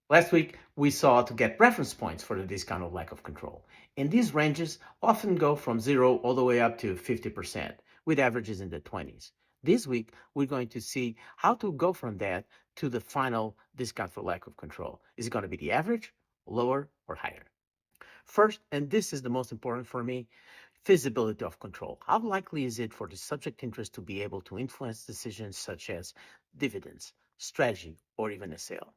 Last week, we saw to get reference points for the discount of lack of control. And these ranges often go from 0 all the way up to 50%, with averages in the 20s. This week, we're going to see how to go from that to the final discount for lack of control. Is it going to be the average, lower, or higher? First, and this is the most important for me, feasibility of control. How likely is it for the subject interest to be able to influence decisions such as dividends, strategy, or even a sale?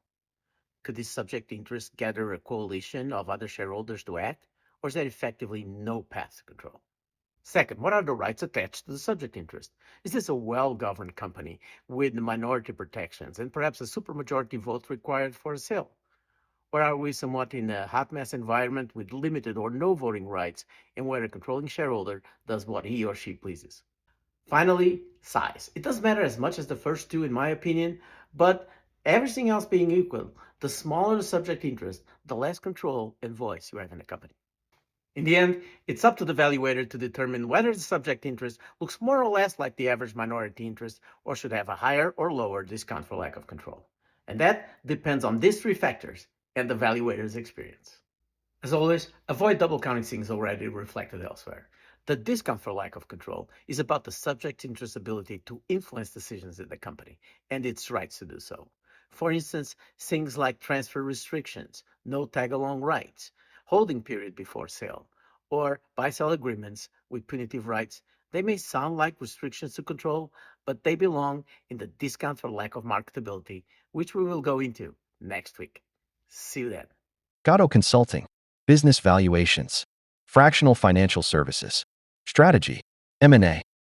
Could this subject interest gather a coalition of other shareholders to act, or is there effectively no path to control? Second, what are the rights attached to the subject interest? Is this a well-governed company with minority protections and perhaps a supermajority vote required for a sale? Or are we somewhat in a hot mess environment with limited or no voting rights and where a controlling shareholder does what he or she pleases? Finally, size. It doesn't matter as much as the first two, in my opinion, but everything else being equal, the smaller the subject interest, the less control and voice you have in a company. In the end, it's up to the valuator to determine whether the subject interest looks more or less like the average minority interest or should have a higher or lower discount for lack of control. And that depends on these three factors and the valuator's experience. As always, avoid double counting things already reflected elsewhere. The discount for lack of control is about the subject's interest ability to influence decisions in the company and its rights to do so. For instance, things like transfer restrictions, no tag-along rights, holding period before sale, or buy-sell agreements with punitive rights. They may sound like restrictions to control, but they belong in the discount for lack of marketability, which we will go into next week. See you then. Gatto Consulting, Business Valuations, Fractional Financial Services, Strategy, M&A.